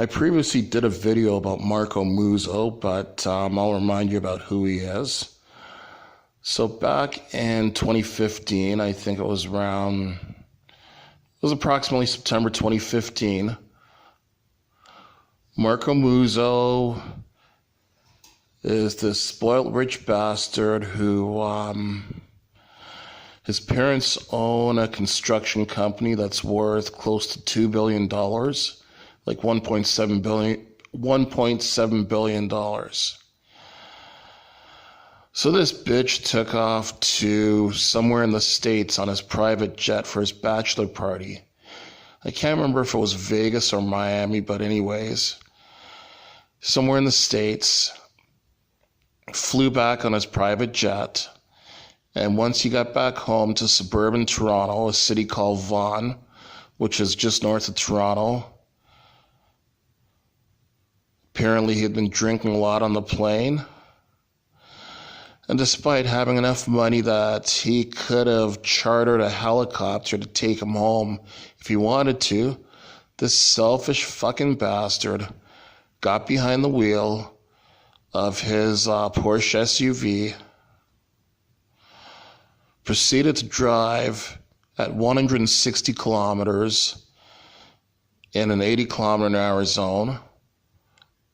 I previously did a video about Marco Muzzo, but I'll remind you about who he is. So back in 2015, I think it was approximately September 2015, Marco Muzzo is this spoiled rich bastard who, his parents own a construction company that's worth close to $2 billion, like $1.7 billion. So this bitch took off to somewhere in the States on his private jet for his bachelor party. I can't remember if it was Vegas or Miami, but anyways, somewhere in the States, flew back on his private jet, and once he got back home to suburban Toronto, a city called Huron, which is just north of Toronto, apparently he had been drinking a lot on the plane. And despite having enough money that he could have chartered a helicopter to take him home if he wanted to, this selfish fucking bastard got behind the wheel of his Porsche SUV, proceeded to drive at 160 kilometers in an 80 kilometer an hour zone,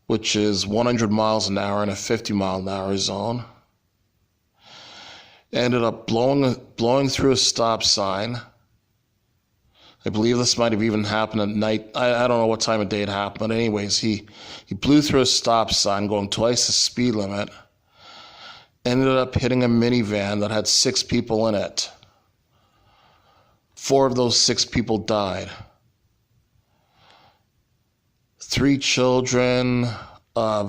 which is 100 miles an hour in a 50 mile an hour zone. Ended up blowing through a stop sign. I believe this might have even happened at night. I don't know what time of day it happened, but anyways, he blew through a stop sign going twice the speed limit. Ended up hitting a minivan that had 6 people in it. 4 of those 6 people died. 3 children that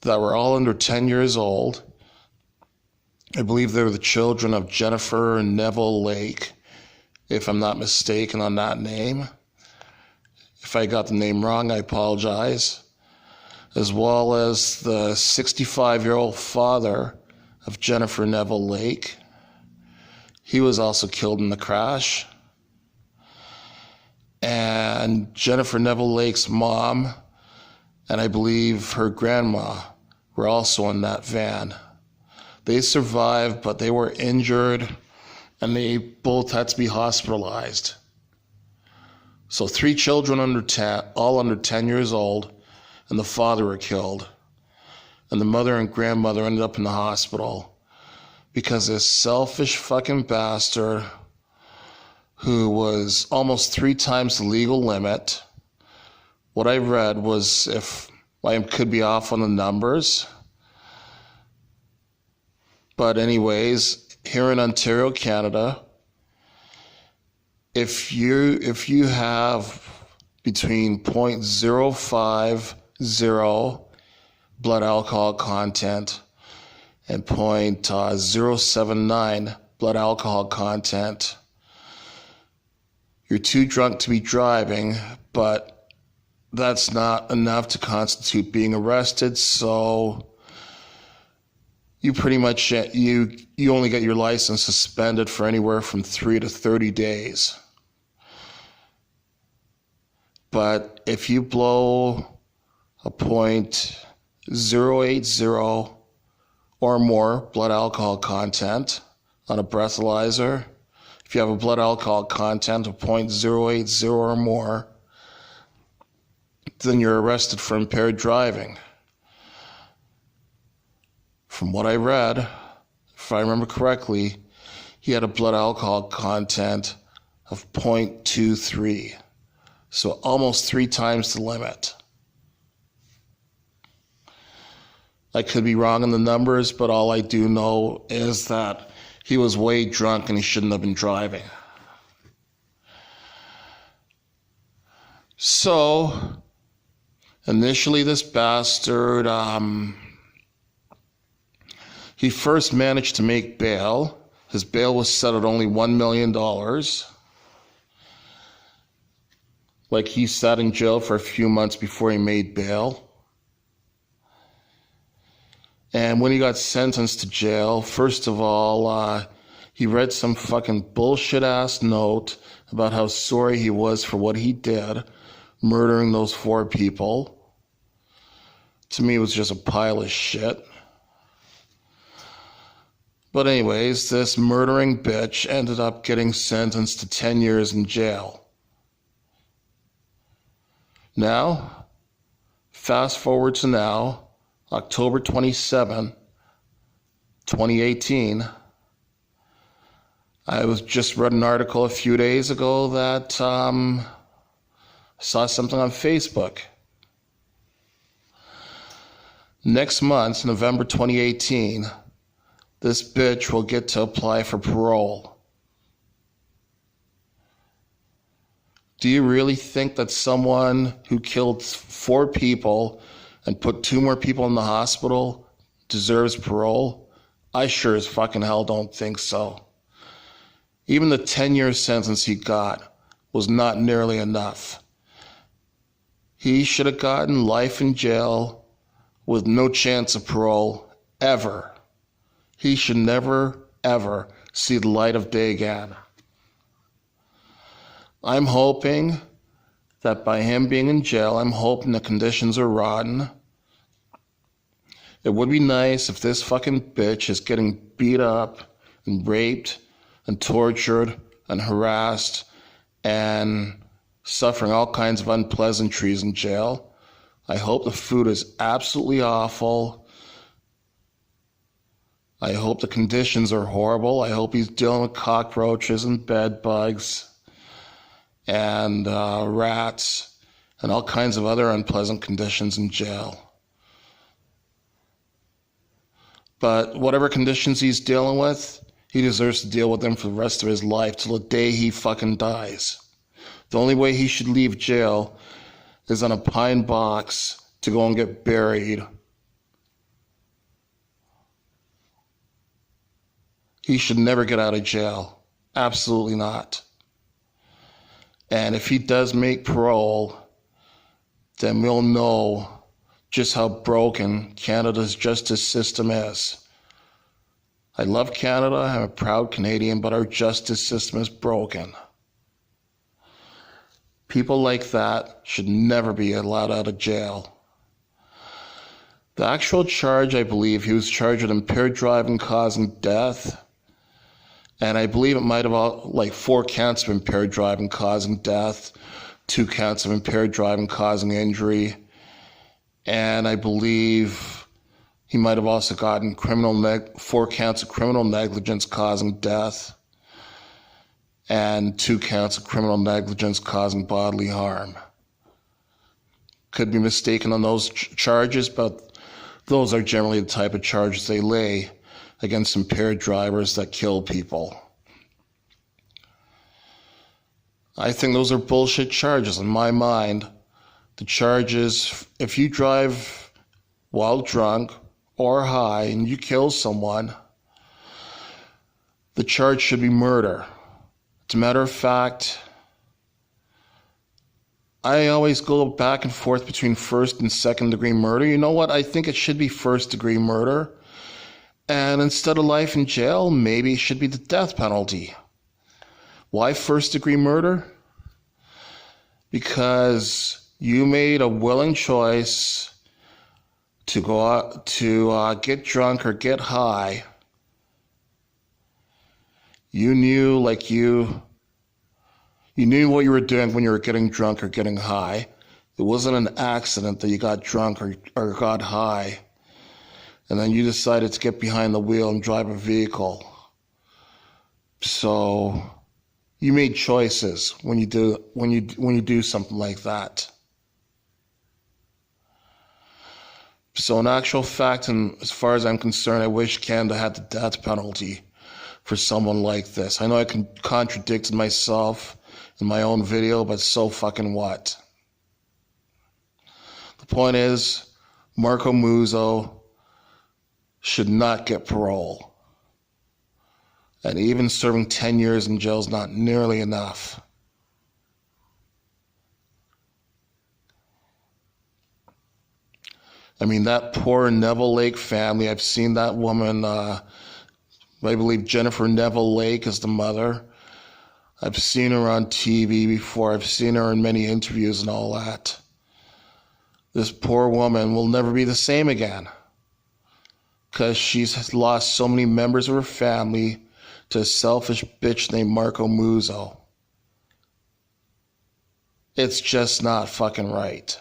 were all under 10 years old. I believe they were the children of Jennifer and Neville Lake, if I'm not mistaken on that name. If I got the name wrong, I apologize. As well as the 65-year-old father of Jennifer Neville Lake. He was also killed in the crash. And Jennifer Neville Lake's mom and I believe her grandma were also in that van. They survived, but they were injured, and they both had to be hospitalized. So 3 children all under 10 years old, and the father were killed. And the mother and grandmother ended up in the hospital because this selfish fucking bastard who was almost 3 times the legal limit. What I read was, if I could be off on the numbers, but anyways, here in Ontario, Canada, if you have between 0.050 blood alcohol content and 0.079 blood alcohol content, you're too drunk to be driving, but that's not enough to constitute being arrested, so you pretty much, you only get your license suspended for anywhere from 3 to 30 days. But if you blow a 0.080 or more blood alcohol content on a breathalyzer, if you have a blood alcohol content of 0.080 or more, then you're arrested for impaired driving. From what I read, if I remember correctly, he had a blood alcohol content of 0.23, so almost 3 times the limit. I could be wrong on the numbers, but all I do know is that he was way drunk and he shouldn't have been driving. So, initially this bastard, he first managed to make bail. His bail was set at only $1 million. Like, he sat in jail for a few months before he made bail. And when he got sentenced to jail, first of all, he read some fucking bullshit-ass note about how sorry he was for what he did, murdering those 4 people. To me, it was just a pile of shit. But anyways, this murdering bitch ended up getting sentenced to 10 years in jail. Now, fast forward to now, October 27, 2018. I just read an article a few days ago that I saw something on Facebook. Next month, November 2018, this bitch will get to apply for parole. Do you really think that someone who killed 4 people and put 2 more people in the hospital deserves parole? I sure as fucking hell don't think so. Even the 10-year sentence he got was not nearly enough. He should have gotten life in jail with no chance of parole, ever. He should never, ever see the light of day again. I'm hoping that by him being in jail, I'm hoping the conditions are rotten. It would be nice if this fucking bitch is getting beat up and raped and tortured and harassed and suffering all kinds of unpleasantries in jail. I hope the food is absolutely awful. I hope the conditions are horrible. I hope he's dealing with cockroaches and bed bugs and rats and all kinds of other unpleasant conditions in jail. But whatever conditions he's dealing with, he deserves to deal with them for the rest of his life till the day he fucking dies. The only way he should leave jail is on a pine box to go and get buried. He should never get out of jail. Absolutely not. And if he does make parole, then we'll know just how broken Canada's justice system is. I love Canada, I'm a proud Canadian, but our justice system is broken. People like that should never be allowed out of jail. The actual charge, I believe, he was charged with impaired driving causing death. And I believe it might have 4 counts of impaired driving causing death, 2 counts of impaired driving causing injury. And I believe he might have also gotten 4 counts of criminal negligence causing death and 2 counts of criminal negligence causing bodily harm. Could be mistaken on those charges, but those are generally the type of charges they lay against impaired drivers that kill people. I think those are bullshit charges in my mind. The charges, if you drive while drunk or high and you kill someone, the charge should be murder. As a matter of fact, I always go back and forth between 1st and 2nd degree murder. You know what? I think it should be 1st degree murder. And instead of life in jail, maybe it should be the death penalty. Why 1st degree murder? Because you made a willing choice to go out to get drunk or get high. You knew you knew what you were doing when you were getting drunk or getting high. It wasn't an accident that you got drunk or got high. And then you decided to get behind the wheel and drive a vehicle. So you made choices when you do something like that. So in actual fact, and as far as I'm concerned, I wish Canada had the death penalty for someone like this. I know I contradicted myself in my own video, but so fucking what? The point is, Marco Muzzo should not get parole. And even serving 10 years in jail is not nearly enough. I mean, that poor Neville Lake family, I've seen that woman, I believe Jennifer Neville Lake is the mother. I've seen her on TV before. I've seen her in many interviews and all that. This poor woman will never be the same again because she's lost so many members of her family to a selfish bitch named Marco Muzzo. It's just not fucking right.